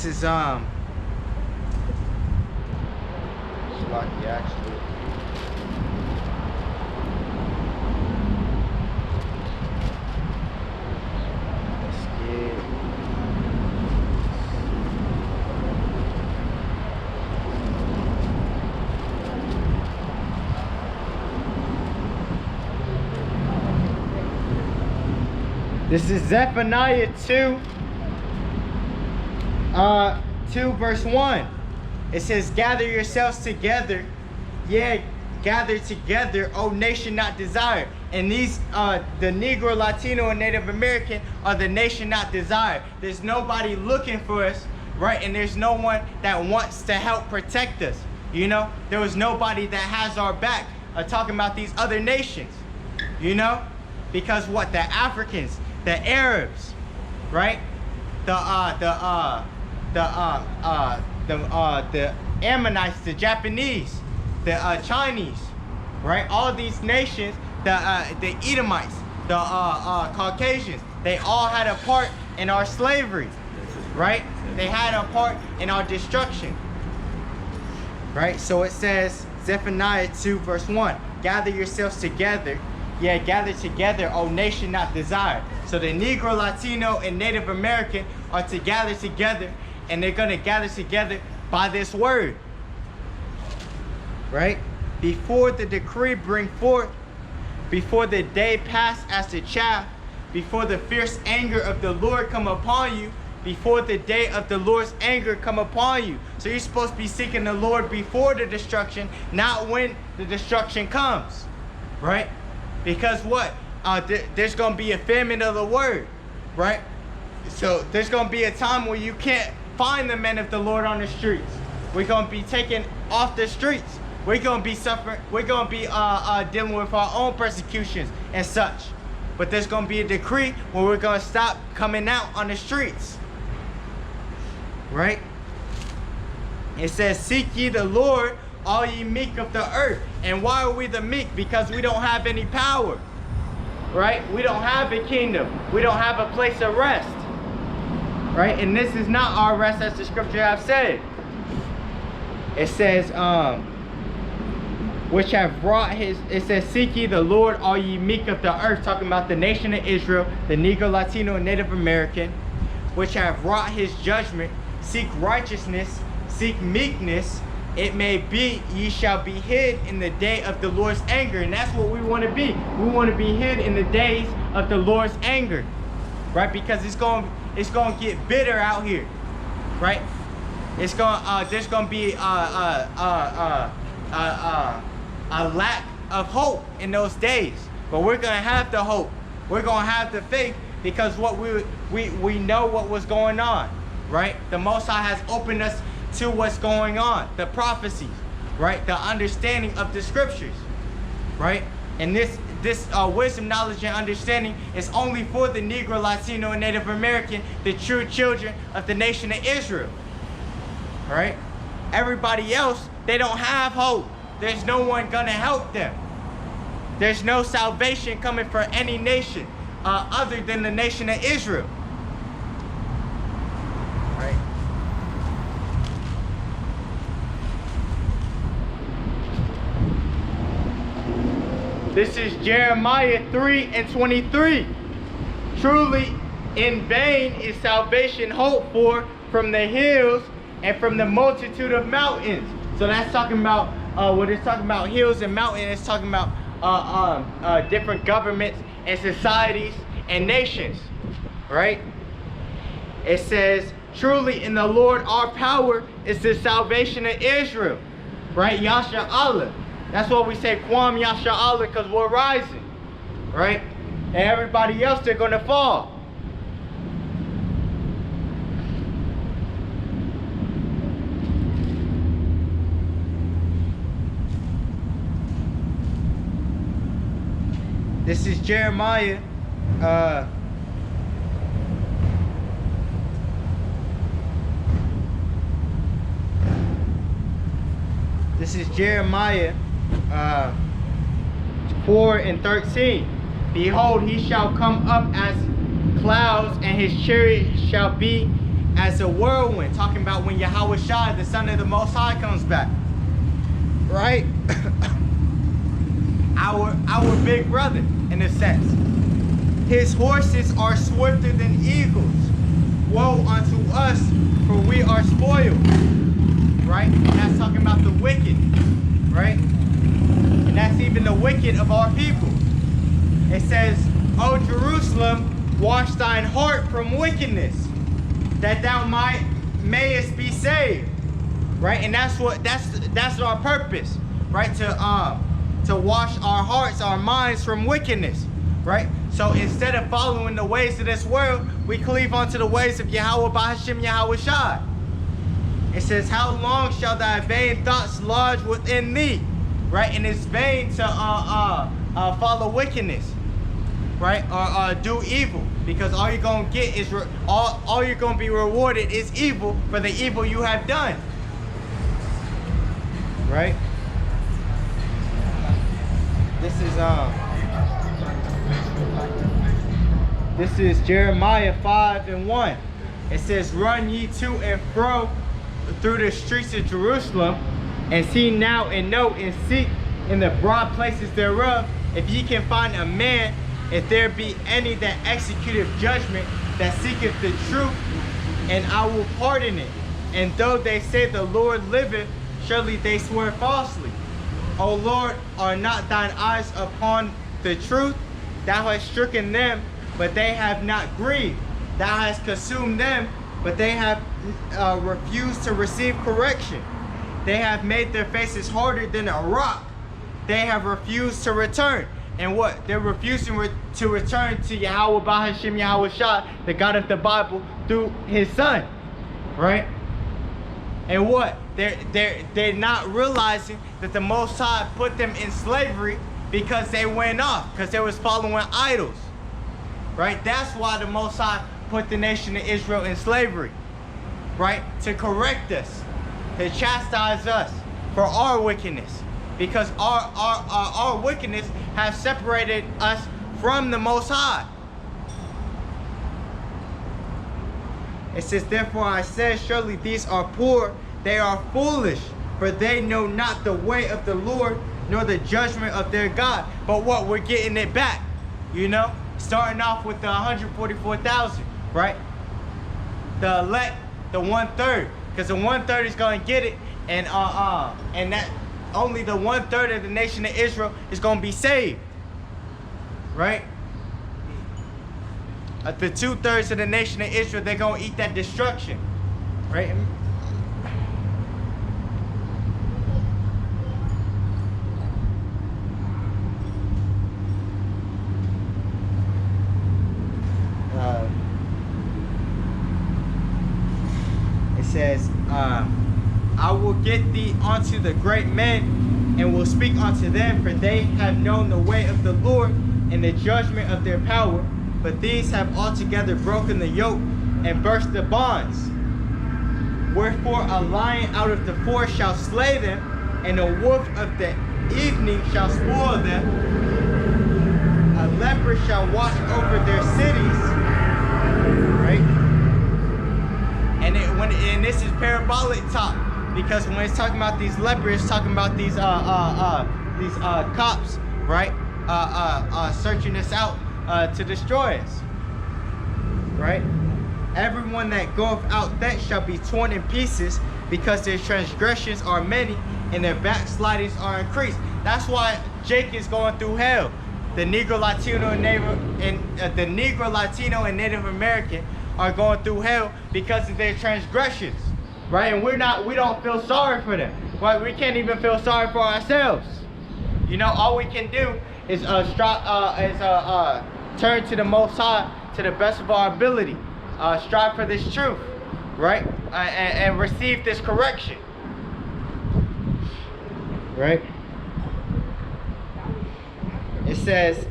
this is Lucky actually. Let's get this is Zephaniah 2 verse 1. It says, gather yourselves together, yeah, gather together, O nation not desired. And these, the Negro, Latino, and Native American are the nation not desired. There's nobody looking for us, right? And there's no one that wants to help protect us. You know, there was nobody that has our back. Talking about these other nations, you know, because what? The Africans, the Arabs, right? The Ammonites, the Japanese, the Chinese, right? All these nations, the Edomites, the Caucasians, they all had a part in our slavery, right? They had a part in our destruction, right? So it says, Zephaniah 2 verse 1, gather yourselves together, yeah, gather together, O nation not desired. So the Negro, Latino, and Native American are to gather together, and they're gonna gather together by this word, right? Before the decree bring forth, before the day pass as the chaff, before the fierce anger of the Lord come upon you, before the day of the Lord's anger come upon you. So you're supposed to be seeking the Lord before the destruction, not when the destruction comes, right? Because what? There's gonna be a famine of the word, right? So there's gonna be a time where you can't find the men of the Lord on the streets. We're gonna be taken off the streets. We're gonna be suffering. We're gonna be dealing with our own persecutions and such. But there's gonna be a decree where we're gonna stop coming out on the streets, right? It says, seek ye the Lord, all ye meek of the earth. And why are we the meek? Because we don't have any power, right? We don't have a kingdom. We don't have a place of rest, right? And this is not our rest, as the scripture have said. It says, which have brought his, it says, seek ye the Lord, all ye meek of the earth, talking about the nation of Israel, the Negro, Latino, and Native American, which have wrought his judgment, seek righteousness, seek meekness, it may be ye shall be hid in the day of the Lord's anger. And that's what we want to be. We want to be hid in the days of the Lord's anger, right? Because it's going to get bitter out here, right? It's going there's going to be a lack of hope in those days. But we're going to have the hope. We're going to have the faith, because what we know what was going on, right? The Most High has opened us to what's going on, the prophecies, right? The understanding of the scriptures, right? And this wisdom, knowledge, and understanding is only for the Negro, Latino, and Native American, the true children of the nation of Israel, right? Everybody else, they don't have hope. There's no one gonna help them. There's no salvation coming for any nation other than the nation of Israel, right? This is Jeremiah 3:23. Truly in vain is salvation hoped for from the hills and from the multitude of mountains. So that's talking about, when it's talking about hills and mountains, it's talking about different governments and societies and nations, right? It says, truly in the Lord our power is the salvation of Israel, right? Yasha Allah. That's why we say Kwam Yasha Allah, because we're rising, right? And everybody else, they're going to fall. This is Jeremiah this is Jeremiah 4:13. Behold, he shall come up as clouds, and his chariot shall be as a whirlwind, talking about when Yahawashi, the Son of the Most High, comes back, right? our big brother, in a sense. His horses are swifter than eagles. Woe unto us, for we are spoiled, right? And that's talking about the wicked, right? And that's even the wicked of our people. It says, O Jerusalem, wash thine heart from wickedness, that thou mayest be saved, right? And that's our purpose, right? To wash our hearts, our minds from wickedness, right? So instead of following the ways of this world, we cleave onto the ways of Yahawah Bahashim Yahawashi. It says, how long shall thy vain thoughts lodge within thee, right? And it's vain to follow wickedness, right? Or do evil, because all you're gonna get is all you're gonna be rewarded is evil for the evil you have done, right? This is Jeremiah 5:1. It says, run ye to and fro through the streets of Jerusalem, and see now and know and seek in the broad places thereof, if ye can find a man, if there be any that executeth judgment, that seeketh the truth, and I will pardon it. And though they say the Lord liveth, surely they swear falsely. O Lord, are not thine eyes upon the truth? Thou hast stricken them, but they have not grieved. Thou hast consumed them, but they have refused to receive correction. They have made their faces harder than a rock. They have refused to return. And what? They're refusing to return to Yahawah Bahashim Yahawashi, the God of the Bible, through his son, right? And what? They're not realizing that the Most High put them in slavery because they went off, because they was following idols, right? That's why the Most High put the nation of Israel in slavery, right? To correct us, to chastise us for our wickedness, because our wickedness has separated us from the Most High. It says, therefore I said, surely these are poor, they are foolish, for they know not the way of the Lord, nor the judgment of their God. But what? We're getting it back, you know? Starting off with the 144,000, right? The elect, the 1/3, because the 1/3 is going to get it, and that only the 1/3 of the nation of Israel is going to be saved, right? The 2/3 of the nation of Israel, they're going to eat that destruction, right? It says, I will get thee unto the great men, and will speak unto them, for they have known the way of the Lord, and the judgment of their power. But these have altogether broken the yoke, and burst the bonds. Wherefore a lion out of the forest shall slay them, and a wolf of the evening shall spoil them. A leper shall watch over their cities, right? And this is parabolic talk, because when it's talking about these lepers, it's talking about these cops, right? Searching us out to destroy us, right? Everyone that goeth out thence shall be torn in pieces, because their transgressions are many, and their backslidings are increased. That's why Jake is going through hell. The Negro, Latino, and Native American are going through hell because of their transgressions, right? And we don't feel sorry for them, right? We can't even feel sorry for ourselves. You know, all we can do is turn to the Most High to the best of our ability, strive for this truth, right? And receive this correction, right? It says,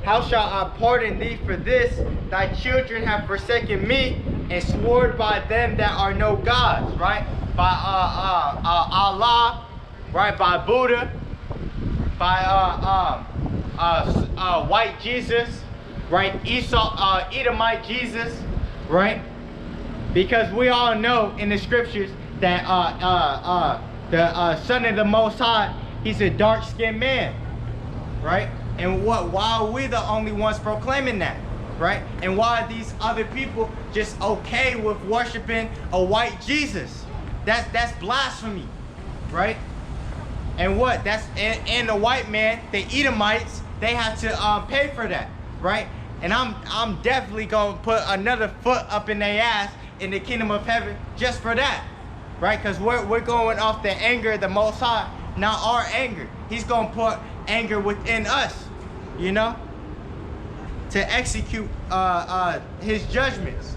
how shall I pardon thee for this? Thy children have forsaken me, and sworn by them that are no gods, right? By Allah, right? By Buddha, by white Jesus, right? Edomite Jesus, right? Because we all know in the scriptures that the Son of the Most High, he's a dark-skinned man, right? And why are we the only ones proclaiming that, right? And why are these other people just okay with worshiping a white Jesus? That's blasphemy, right? And what? And the white man, the Edomites, they have to pay for that, right? And I'm definitely gonna put another foot up in their ass in the kingdom of heaven just for that, right? Because we're going off the anger of the Most High, not our anger. He's gonna put anger within us, you know, to execute his judgments.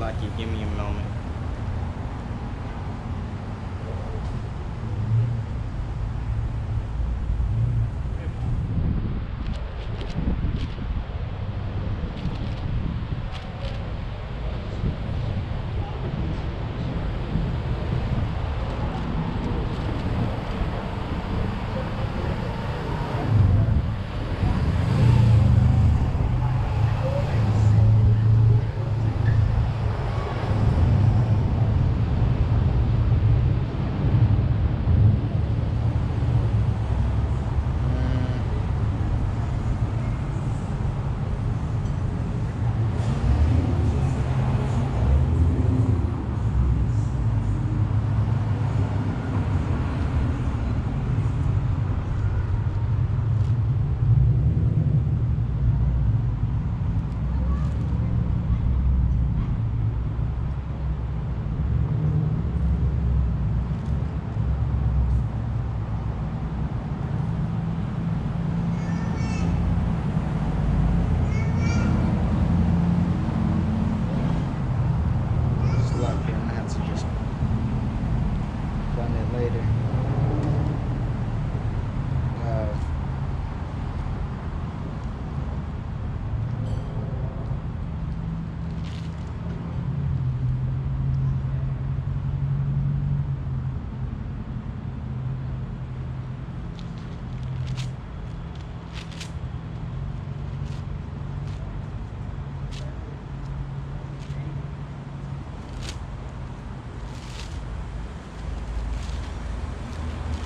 Lucky, give me a moment.